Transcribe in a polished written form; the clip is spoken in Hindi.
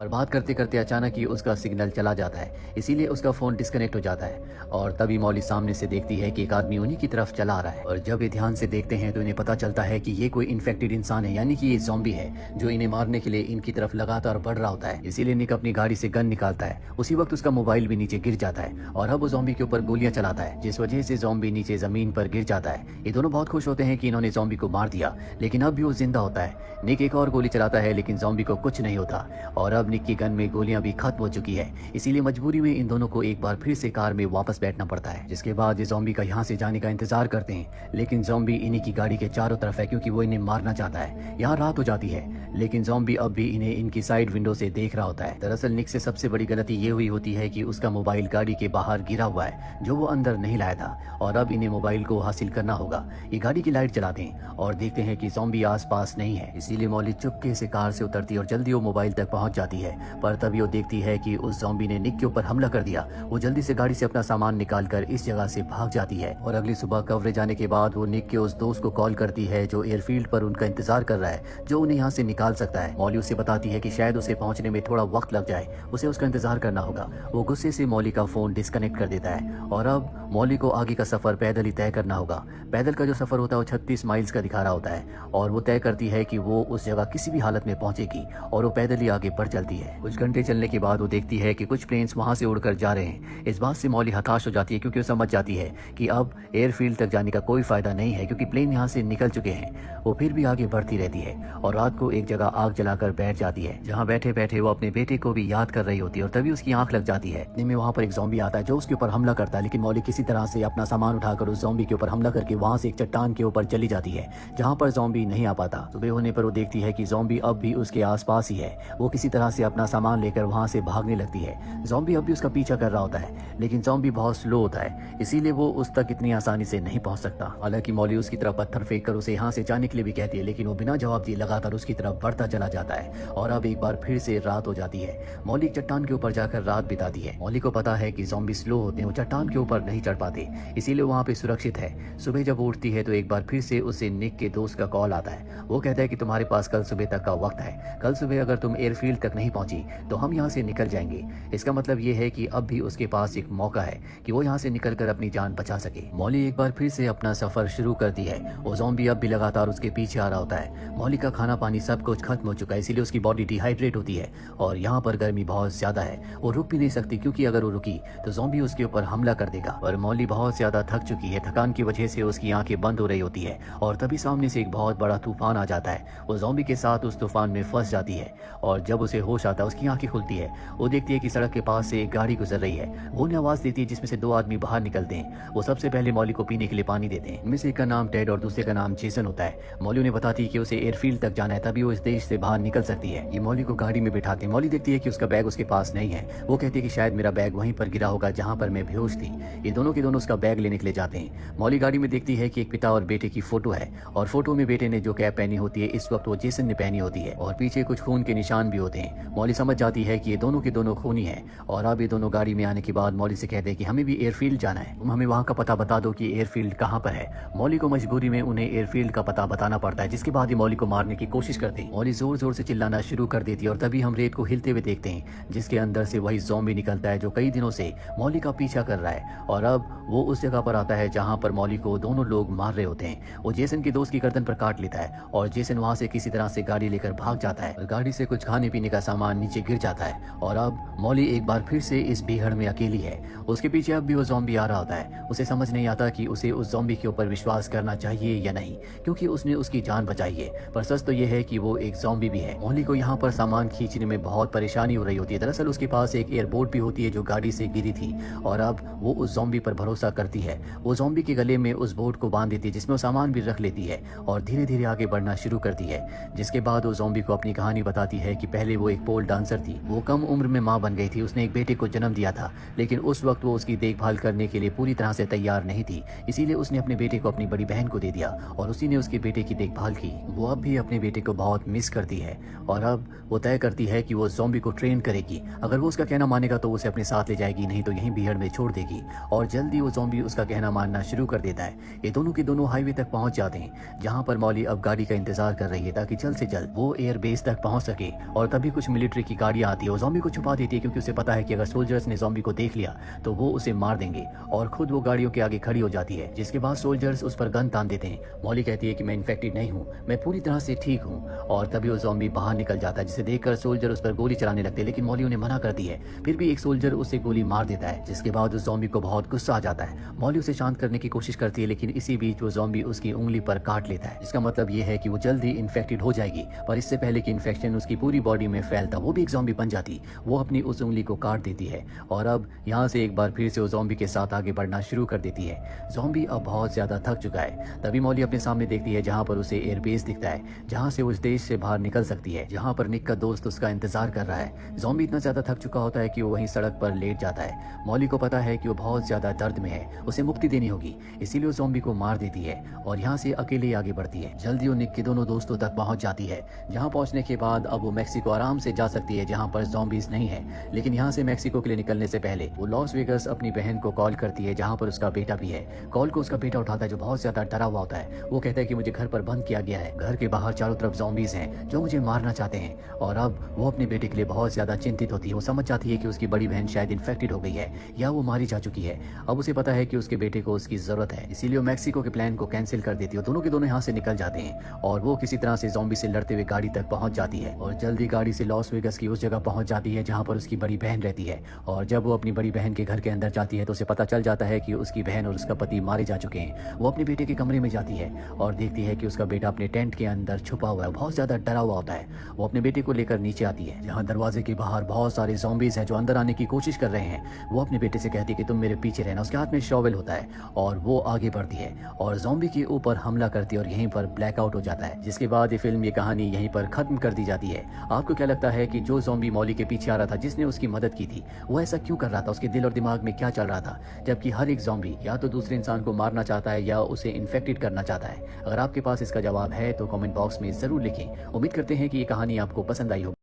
और बात करते करते अचानक ही उसका सिग्नल चला जाता है, इसीलिए उसका फोन डिस्कनेक्ट हो जाता है। और तभी मौली सामने से देखती है कि एक आदमी उन्हीं की तरफ चला आ रहा है। और जब ये ध्यान से देखते हैं तो इन्हें पता चलता है कि ये कोई इन्फेक्टेड इंसान है, यानी कि ये ज़ॉम्बी है जो इन्हें मारने के लिए इनकी तरफ लगातार बढ़ रहा होता है। इसीलिए निक अपनी गाड़ी से गन निकालता है। उसी वक्त उसका मोबाइल भी नीचे गिर जाता है और अब वो ज़ॉम्बी के ऊपर गोलियां चलाता है, जिस वजह से ज़ॉम्बी नीचे जमीन पर गिर जाता है। ये दोनों बहुत खुश होते हैं कि इन्होंने ज़ॉम्बी को मार दिया, लेकिन अब भी वो जिंदा होता है। निक एक और गोली चलाता है, लेकिन ज़ॉम्बी को कुछ नहीं होता और अब निक की गन में गोलियां भी खत्म हो चुकी है। इसीलिए मजबूरी में इन दोनों को एक बार फिर से कार में वापस बैठना पड़ता है, जिसके बाद ये ज़ॉम्बी का यहाँ से जाने का इंतजार करते हैं। लेकिन ज़ॉम्बी इन्हीं की गाड़ी के चारों तरफ है, क्योंकि वो इन्हें मारना चाहता है। यहाँ रात हो जाती है, लेकिन ज़ॉम्बी अब भी इन्हें इनकी साइड विंडो से देख रहा होता है। दरअसल निक से सबसे बड़ी गलती ये हुई होती है कि उसका मोबाइल गाड़ी के बाहर गिरा हुआ है, जो वो अंदर नहीं लाया था, और अब इन्हें मोबाइल को हासिल करना होगा। ये गाड़ी की लाइट जलाते हैं और देखते हैं कि ज़ॉम्बी आसपास नहीं है। इसीलिए मौली चुपके से कार से उतरती है और जल्दी वो मोबाइल तक पहुंच जाती है। पर तभी वो देखती है कि उस ज़ॉम्बी ने निक के ऊपर हमला कर दिया। वो जल्दी से गाड़ी से अपना सामान निकालकर इस जगह से भाग जाती है और अगली सुबह कवरेज आने के बाद वो निक के उस दोस्त को कॉल करती है जो एयरफील्ड पर उनका इंतजार कर रहा है, जो उन्हें यहाँ से निकाल सकता है। मौली उसे बताती है कि शायद उसे पहुंचने में थोड़ा वक्त लग जाए, उसे उसका इंतजार करना होगा। वो गुस्से से मौली का फोन डिस्कनेक्ट कर देता है और अब मौली को आगे का सफर पैदल ही तय करना होगा। पैदल का जो सफर होता है वो 36 माइल्स का दिखा रहा होता है और वो तय करती है कि वो उस जगह किसी भी हालत में पहुंचेगी और वो पैदल ही आगे बढ़ चलती है। कुछ घंटे चलने के बाद वो देखती है कि कुछ प्लेन्स वहां से उड़कर जा रहे हैं। इस बात से मौली हताश हो जाती है, क्योंकि वो समझ जाती है कि अब एयरफील्ड तक जाने का कोई फायदा नहीं है, क्योंकि प्लेन यहाँ से निकल चुके हैं। वो फिर भी आगे बढ़ती रहती है और रात को एक जगह आग जलाकर बैठ जाती है, जहाँ बैठे बैठे वो अपने बेटे को भी याद कर रही होती है। और तभी उसकी आंख लग जाती है। इतने में वहाँ पर एक ज़ॉम्बी आता है जो उसके ऊपर हमला करता है, लेकिन मौली किसी तरह से अपना सामान उठाकर उस ज़ॉम्बी के ऊपर हमला करके वहाँ से एक चट्टान के ऊपर चली जाती है, जहाँ पर ज़ॉम्बी नहीं आ पाता। सुबह होने पर वो देखती है कि ज़ॉम्बी अब भी उसके आसपास ही है। वो किसी तरह से अपना सामान लेकर वहाँ से भागने लगती है। ज़ॉम्बी अब भी उसका पीछा कर रहा होता है, लेकिन ज़ॉम्बी बहुत स्लो होता है, इसीलिए वो उस तक इतनी आसानी से नहीं पहुंच सकता। हालांकि मौली उसकी तरफ पत्थर फेंक कर उसे यहाँ से जाने के लिए भी कहती है, लेकिन वो बिना जवाब दिए लगातार उसकी तरफ बढ़ता चला जाता है। और अब एक बार फिर से रात हो जाती है। मौली एक चट्टान के ऊपर जाकर रात बिताती है। मौली को पता है कि ज़ॉम्बी स्लो होते हैं, वो चट्टान के ऊपर नहीं चढ़ पाते, इसीलिए वहाँ पे सुरक्षित है। सुबह जब वो उठती है तो एक बार फिर से उसे निक के दोस्त का कॉल आता है। वो कहता है कि तुम्हारे पास कल सुबह तक का वक्त है। कल सुबह अगर तुम एयरफील्ड तक नहीं पहुंची तो हम यहाँ से निकल जाएंगे। इसका मतलब ये है कि अब भी उसके पास एक मौका है कि वो यहाँ से निकलकर अपनी जान बचा सके। मौली एक बार फिर से अपना सफर शुरू करती है। वो ज़ॉम्बी अब भी लगातार उसके पीछे आ रहा होता है। मौली का खाना पानी सब कुछ खत्म हो चुका है, इसीलिए उसकी बॉडी डिहाइड्रेट होती है और यहाँ पर गर्मी बहुत ज्यादा है। वो रुक भी नहीं सकती, क्योंकि अगर वो रुकी तो ज़ॉम्बी उसके ऊपर हमला कर देगा। और मौली बहुत ज्यादा थक चुकी है। थकान की वजह से उसकी आंखें बंद हो रही होती है और तभी सामने से एक बहुत बड़ा तूफान आ जाता है। वो ज़ॉम्बी के साथ उस तूफान में फंस जाती है और जब उसे होश आता है उसकी आंखें खुलती है। वो देखती है कि सड़क के पास से एक गाड़ी गुजर रही है। वो उन्हें आवाज देती है, जिसमें से दो आदमी बाहर निकलते हैं। वो सबसे पहले मौली को पीने के लिए पानी देते हैं। इनमें से एक का नाम टेड और दूसरे का नाम जेसन होता है। मौली उन्हें बताती है कि उसे एयरफील्ड तक जाना है, तभी वो इस देश से बाहर निकल सकती है। ये मौली को गाड़ी में बिठाते हैं। मौली देखती है कि उसका बैग उसके पास नहीं है। वो कहती है कि शायद मेरा बैग वहीं पर गिरा होगा जहाँ पर मैं बेहोश थी। ये दोनों के दोनों उसका बैग लेने के लिए जाते हैं। मौली गाड़ी में देखती है कि एक पिता और बेटे की फोटो है और फोटो में बेटे ने जो कैप पहनी होती है इस वक्त वो जेसन ने पहनी होती है और पीछे कुछ खून के निशान भी होते हैं। मौली समझ जाती है कि ये दोनों के दोनों खूनी है। और अब ये दोनों गाड़ी में आने के बाद मौली से कहते हैं कि हमें भी एयरफील्ड जाना है, तुम हमें वहाँ का पता बता दो कि एयरफील्ड कहाँ पर है। मौली को मजबूरी में उन्हें एयरफील्ड का पता बताना पड़ता है, जिसके बाद ही मौली को मारने की कोशिश करते हैं। मौली जोर जोर से चिल्लाना शुरू कर देती है और तभी हम रेत को हिलते हुए देखते हैं, जिसके अंदर से वही ज़ॉम्बी निकलता है जो कई दिनों से मौली का पीछा कर रहा है। और अब वो उस जगह पर आता है जहाँ पर मौली को दोनों लोग मार रहे होते हैं। वो जेसन की दोस्त की गर्दन पर काट लेता है और जेसन वहाँ से किसी तरह से गाड़ी लेकर भाग जाता है और गाड़ी से कुछ खाने पीने का सामान नीचे गिर जाता है। और अब मौली एक बार फिर से इस भीड़ में अकेली है। उसके पीछे अब भी वो ज़ॉम्बी आ रहा होता है। उसे समझ नहीं आता कि उसे उस ज़ॉम्बी के ऊपर विश्वास करना चाहिए या नहीं, क्योंकि उसने उसकी जान बचाई है। पर सच तो यह है कि वो एक ज़ॉम्बी भी है। मौली को यहाँ पर सामान खींचने में बहुत परेशानी हो रही होती है। दरअसल उसके पास एक एयरबोट भी होती है जो गाड़ी से गिरी थी और अब वो उस ज़ॉम्बी पर भरोसा करती है। वो ज़ॉम्बी के गले में उस बोट को बांध देती है, जिसमें वो सामान भी रख लेती है और धीरे धीरे आगे बढ़ना शुरू करती है। जिसके बाद वो ज़ॉम्बी को अपनी कहानी बताती है कि पहले वो एक पोल डांसर थी। वो कम उम्र में माँ बन गई थी। उसने एक बेटे को जन्म दिया था, लेकिन उस वक्त वो उसकी देखभाल करने के लिए पूरी तरह से तैयार नहीं थी। इसीलिए उसने अपने बेटे को अपनी बड़ी बहन को दे दिया और उसी ने उसके बेटे की देखभाल की। वो अब भी अपने बेटे को बहुत मिस करती है और अब वो तय करती है कि वो ज़ॉम्बी को ट्रेन करेगी। अगर वो उसका कहना मानेगा तो उसे अपने साथ ले जाएगी, नहीं तो यहीं भीड़ में छोड़ देगी। और जल्दी वो ज़ॉम्बी उसका कहना मानना शुरू कर देता है। ये दोनों के दोनों हाईवे तक पहुंच जाते हैं, जहां पर मौली अब गाड़ी का इंतजार कर रही है ताकि जल्द से जल्द वो एयर बेस तक पहुंच सके। और तभी कुछ कुछ मिलिट्री की गाड़ियां आती है, वो ज़ॉम्बी को छुपा देती है क्योंकि उसे पता है कि अगर सोल्जर्स ने ज़ॉम्बी को देख लिया तो वो उसे मार देंगे, और खुद वो गाड़ियों के आगे खड़ी हो जाती है, जिसके बाद सोल्जर्स उस पर गन तान देते हैं। मॉली कहती है कि मैं इन्फेक्टेड नहीं हूँ, मैं पूरी तरह से ठीक हूँ, और तभी वो ज़ॉम्बी बाहर निकल जाता है, जिसे देखकर सोल्जर उस पर गोली चलाने लगते हैं, लेकिन मॉली उन्हें मना करती है। फिर भी एक सोल्जर उसे गोली मार देता है, जिसके बाद उस ज़ॉम्बी को बहुत गुस्सा आ जाता है। मॉली उसे शांत करने की कोशिश करती है, लेकिन इसी बीच वो ज़ॉम्बी उसकी उंगली पर काट लेता है, जिसका मतलब ये है कि वो जल्द ही इन्फेक्टेड हो जाएगी। पर इससे पहले कि इन्फेक्शन उसकी पूरी बॉडी में फैलता, वो भी एक ज़ॉम्बी बन जाती। वो अपनी उस उंगली को काट देती है, और अब यहाँ से एक बार फिर से वो ज़ॉम्बी के साथ आगे बढ़ना शुरू कर देती है। ज़ॉम्बी अब बहुत ज्यादा थक चुका है। तभी मॉली अपने सामने देखती है जहाँ पर उसे एयरबेस दिखता है, जहाँ से वो उस देश से बाहर निकल सकती है, जहाँ पर निक का दोस्त उसका इंतजार कर रहा है। ज़ॉम्बी इतना ज्यादा थक चुका होता है कि वो वहीं सड़क पर लेट जाता है। मॉली को पता है कि वो बहुत ज्यादा दर्द में है, उसे मुक्ति देनी होगी, इसीलिए वो ज़ॉम्बी को मार देती है और यहाँ से अकेले आगे बढ़ती है। जल्दी वो निक के दोनों दोस्तों तक पहुंच जाती है, जहाँ पहुंचने के बाद अब वो मैक्सिको आराम से जा सकती है, जहाँ पर ज़ॉम्बीज नहीं है। लेकिन यहाँ से मैक्सिको के लिए निकलने से पहले वो लॉस वेगस अपनी बहन को कॉल करती है, जहाँ पर उसका बेटा भी है। कॉल को उसका बेटा उठाता है, जो बहुत ज्यादा डरा हुआ होता है। वो कहता है कि मुझे घर पर बंद किया गया है, घर के बाहर चारों तरफ ज़ॉम्बीज हैं जो मुझे मारना चाहते हैं। और अब वो अपने बेटे के लिए बहुत ज्यादा चिंतित होती है। वो समझ जाती है कि उसकी बड़ी बहन शायद इन्फेक्टेड हो गई है या वो मारी जा चुकी है। अब उसे पता है कि उसके बेटे को उसकी जरूरत है, इसीलिए वो मैक्सिको के प्लान को कैंसिल कर देती है। दोनों के दोनों यहाँ से निकल जाते हैं और वो किसी तरह से ज़ॉम्बी से लड़ते हुए गाड़ी तक पहुंच जाती है, और जल्दी गाड़ी से लॉस वेगस की उस जगह पहुंच जाती है जहाँ पर उसकी बड़ी बहन रहती है। और जब वो अपनी बड़ी बहन के घर के अंदर जाती है तो उसे पता चल जाता है कि उसकी बहन और उसका पति मारे जा चुके हैं। वो अपने बेटे के कमरे में जाती है और देखती है कि उसका बेटा अपने टेंट के अंदर छुपा हुआ है, बहुत ज्यादा डरा हुआ होता है। वो अपने बेटे को लेकर नीचे आती है, जहाँ दरवाजे के बाहर बहुत सारे ज़ॉम्बीज हैं जो अंदर आने की कोशिश कर रहे हैं। वो अपने बेटे से कहती है कि तुम मेरे पीछे रहना। उसके हाथ में शॉवेल होता है और वो आगे बढ़ती है और ज़ॉम्बी के ऊपर हमला करती है, और यहीं पर ब्लैकआउट हो जाता है, जिसके बाद ये फिल्म, ये कहानी यहीं पर खत्म कर दी जाती है। आपको क्या लगता है कि जो ज़ॉम्बी मॉली के पीछे आ रहा था, जिसने उसकी मदद की थी, वो ऐसा क्यों कर रहा था? उसके दिल और दिमाग में क्या चल रहा था? जबकि हर एक ज़ॉम्बी या तो दूसरे इंसान को मारना चाहता है या उसे इन्फेक्टेड करना चाहता है। अगर आपके पास इसका जवाब है तो कमेंट बॉक्स में जरूर लिखें। उम्मीद करते हैं कि ये कहानी आपको पसंद आई होगी।